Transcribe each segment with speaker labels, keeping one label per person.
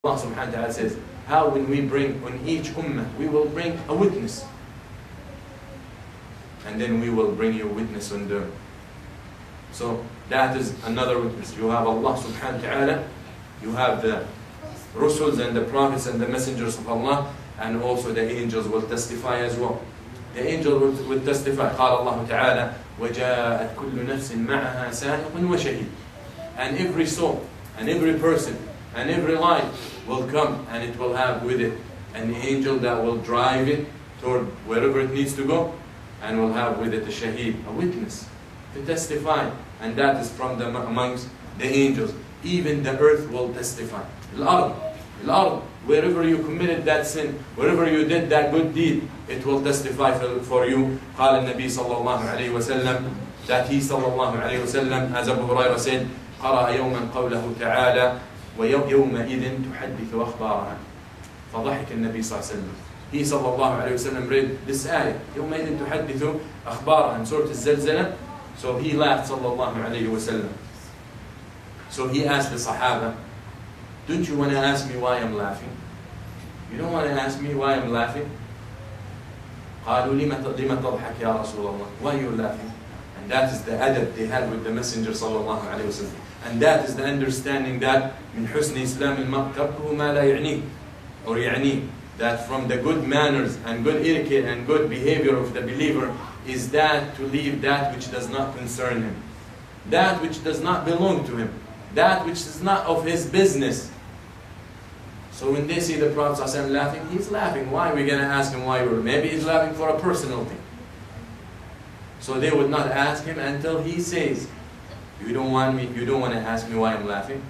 Speaker 1: Allah subhanahu wa ta'ala says, how when we bring on each ummah, we will bring a witness. And then we will bring you a witness on them. So that is another witness. You have Allah subhanahu wa ta'ala, you have the Rusuls and the prophets and the messengers of Allah, and also the angels will testify as well. The angel will testify. قال الله تعالى وجاءت كل نفس معها سائق وشهيد. And every soul and every person and every life will come, and it will have with it an angel that will drive it toward wherever it needs to go, and will have with it a shaheed, a witness, to testify. And that is from amongst the angels. Even the earth will testify. Al-Ard, wherever you committed that sin, wherever you did that good deed, it will testify for you. قال النبي صلى الله عليه وسلم, that he صلى الله عليه وسلم, as Abu Ubeidah said, قرأ يوما قوله تعالى ويومئذ تحدث أخبارها. فضحك النبي صلى الله عليه وسلم. He صلى الله عليه وسلم read this ayah, يومئذ تحدث أخبارها, in Surah Al-Zalzalah. So he laughed صلى الله عليه وسلم. So he asked the Sahaba, don't you want to ask me why I'm laughing? You don't want to ask me why I'm laughing? قالوا لما تضحك يا رسول الله? Why are you laughing? And that is the adab they had with the Messenger صلى الله عليه وسلم. And that is the understanding that من حسن إسلام المرء تركه ما لا يعنيه, or يعنيه, that from the good manners and good etiquette and good behavior of the believer is that to leave that which does not concern him, that which does not belong to him, that which is not of his business. So when they see the Prophet ﷺ laughing, he's laughing. Why are we going to ask him why? Maybe he's laughing for a personal thing. So they would not ask him until he says, you don't want to ask me why I'm laughing?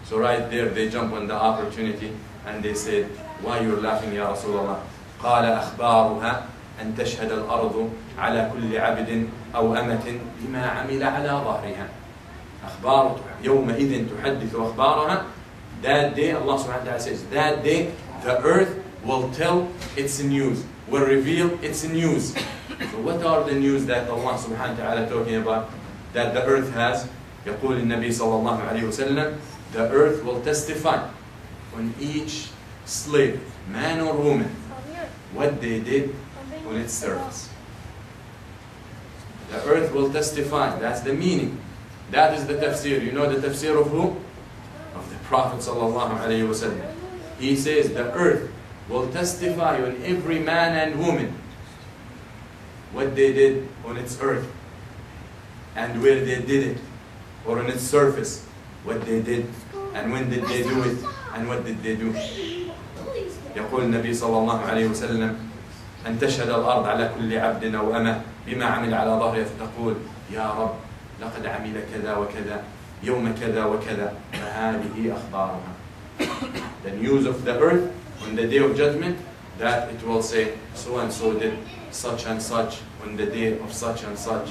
Speaker 1: So right there they jump on the opportunity and they said, why you're laughing ya Rasulullah? قال أخبارها أن تشهد الأرض على كل عبد أو أمة بما عمل على ظهرها. أخبار يومئذ تحدث أخبارها. That day, Allah subhanahu wa ta'ala says, that day the earth will tell its news, will reveal its news. So what are the news that Allah subhanahu wa ta'ala talking about? That the earth has, يقول النبي صلى الله عليه وسلم, the earth will testify on each slave, man or woman, what they did on its surface. The earth will testify, that's the meaning. That is the tafsir. You know the tafsir of who? Of the Prophet sallallahu alaihi wasallam. He says the earth will testify on every man and woman what they did on its earth, and where they did it, or on its surface, what they did, and when did they do it, and what did they do. يقول النبي صلى الله عليه وسلم أن تشهد الأرض على كل عبد أو أمة بما عمل على ظهره فتقول يا رب لقد عمل كذا وكذا يوم كذا وكذا فهذه أخبارها. The news of the earth on the day of judgment, that it will say so and so did such and such on the day of such and such.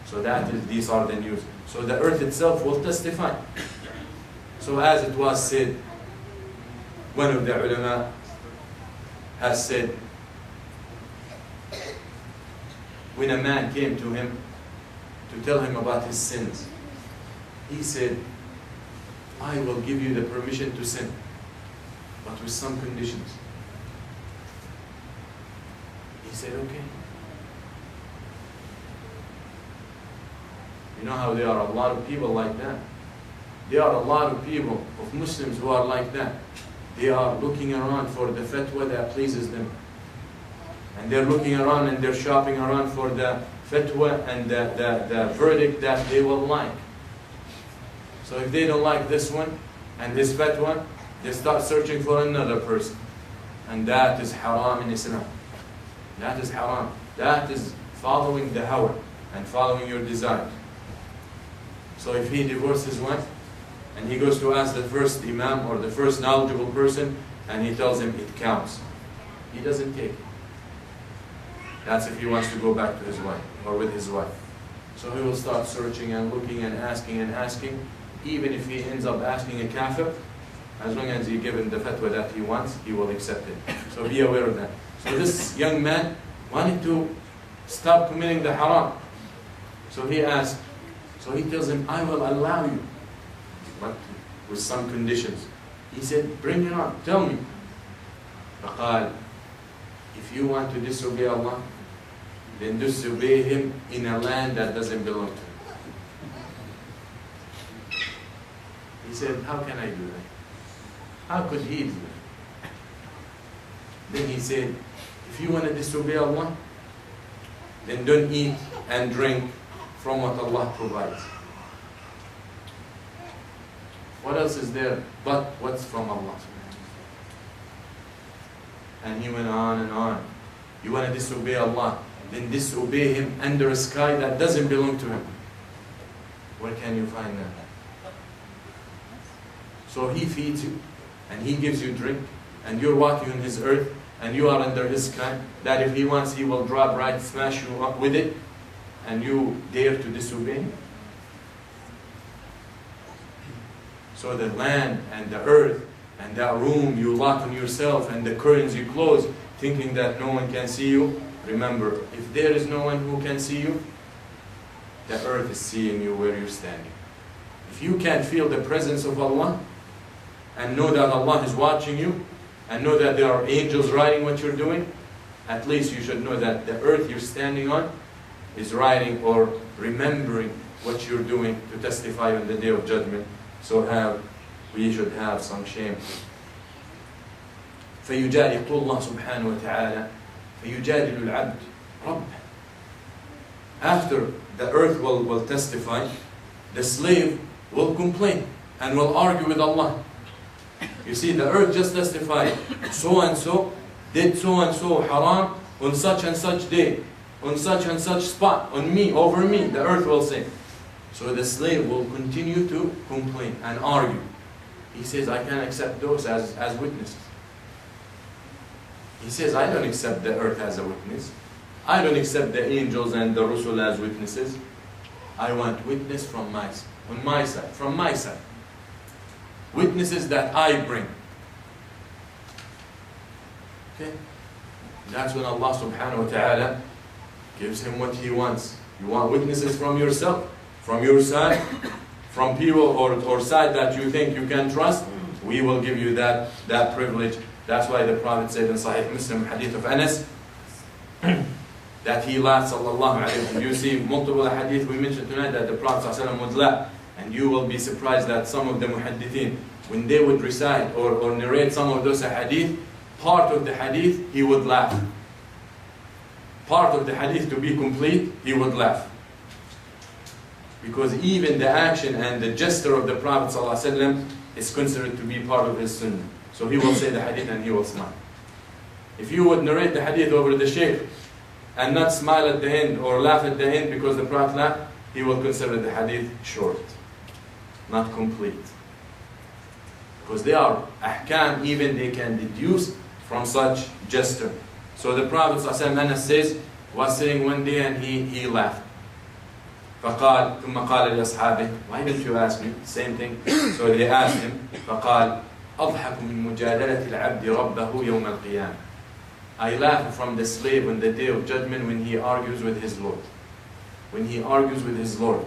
Speaker 1: So these are the news. So the earth itself will testify. So as it was said, one of the ulama has said, when a man came to him to tell him about his sins, he said, I will give you the permission to sin, but with some conditions. He said, okay. You know how there are a lot of people like that? There are a lot of people, of Muslims, who are like that. They are looking around for the fatwa that pleases them. And they're looking around and they're shopping around for the fatwa and the verdict that they will like. So if they don't like this one and this fatwa, they start searching for another person. And that is haram in Islam. That is haram. That is following the hawa and following your desires. So if he divorces his wife and he goes to ask the first imam or the first knowledgeable person and he tells him it counts, he doesn't take it. That's if he wants to go back to his wife or with his wife. So he will start searching and looking and asking. Even if he ends up asking a kafir, as long as he's given the fatwa that he wants, he will accept it. So be aware of that. So this young man wanted to stop committing the haram. So he asked, so he tells him, I will allow you, but with some conditions. He said, bring it on, tell me. فقال, if you want to disobey Allah, then disobey Him in a land that doesn't belong to Him. He said, how can I do that? How could he do that? Then he said, if you want to disobey Allah, then don't eat and drink from what Allah provides. What else is there but what's from Allah? And he went on and on. You want to disobey Allah, then disobey Him under a sky that doesn't belong to Him. Where can you find that? So He feeds you, and He gives you drink, and you're walking on His earth, and you are under His sky, that if He wants, He will drop right, smash you up with it, and you dare to disobey Him? So the land and the earth and that room you lock on yourself and the curtains you close, thinking that no one can see you, remember, if there is no one who can see you, the earth is seeing you where you're standing. If you can't feel the presence of Allah, and know that Allah is watching you, and know that there are angels writing what you're doing, at least you should know that the earth you're standing on is writing or remembering what you're doing to testify on the Day of Judgment. So we should have some shame. فيجادل الله سبحانه وتعالى فيجادل العبد ربه. After the earth will testify, the slave will complain and will argue with Allah. You see, the earth just testified, so and so did so and so haram on such and such day, on such and such spot, on me, over me, the earth will say. So the slave will continue to complain and argue. He says, I can't accept those as witnesses. He says, I don't accept the earth as a witness. I don't accept the angels and the Rusul as witnesses. I want witness from my side, on my side, from my side. Witnesses that I bring. Okay? That's when Allah subhanahu wa ta'ala gives him what he wants. You want witnesses from yourself, from your side, from people or side that you think you can trust, we will give you that privilege. That's why the Prophet said in Sahih Muslim, hadith of Anas, that he laughed, sallallahu alayhi wa sallam. You see multiple hadith we mentioned tonight that the Prophet sallallahu alayhi wa sallam would laugh. And you will be surprised that some of the muhaddithin, when they would recite or narrate some of those hadith, part of the hadith, he would laugh. Part of the hadith to be complete, he would laugh. Because even the action and the gesture of the Prophet ﷺ is considered to be part of his sunnah. So he will say the hadith and he will smile. If you would narrate the hadith over the shaykh and not smile at the end or laugh at the end because the Prophet laughed, he will consider the hadith short, not complete. Because they are ahkam, even they can deduce from such gesture. So the Prophet ﷺ, Anas says, was sitting one day and he laughed. فقال ثم قال لأصحابه, why didn't you ask me? Same thing. So they asked him. فقال أضحك من مجادلة العبد ربه يوم القيامة. I laugh from the slave on the Day of Judgment when he argues with his Lord. When he argues with his Lord.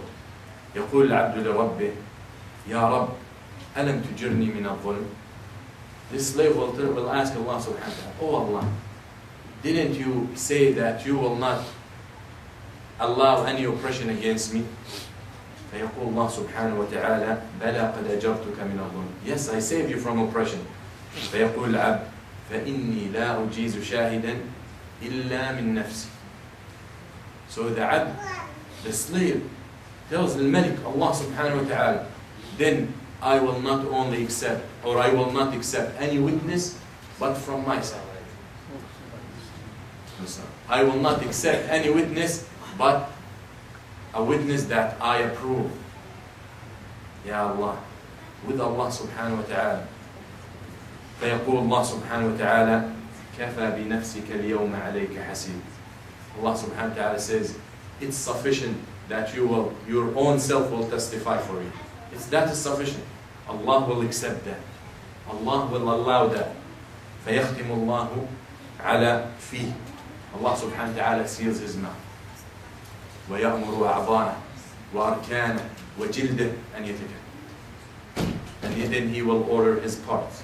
Speaker 1: يقول العبد لربه يا رب ألم تجرني من الظلم. This slave will ask Allah subhanahu wa ta'ala, oh Allah, didn't you say that you will not allow any oppression against me? فيقول الله سبحانه وتعالى بلى قد أجرتك من الظلم. Yes, I saved you from oppression. فيقول العبد فإني لا أجيز شاهدا إلا من نفسي. So the abd, the slave, tells the Malik, Allah subhanahu wa ta'ala, then I will not only accept, or I will not accept any witness, but from my side. I will not accept any witness, but a witness that I approve. Ya Allah, with Allah subhanahu wa ta'ala. فيقول الله سبحانه وتعالى كفى بنفسك اليوم عليك حسيب. Allah subhanahu wa ta'ala says, it's sufficient that your own self will testify for you. That is sufficient. Allah will accept that. Allah will allow that. فيختم الله على فيه. Allah subhanahu wa ta'ala seals his mouth. ويأمر أعضانه وأركانه وجلده أن يتكلم. and then He will order his parts.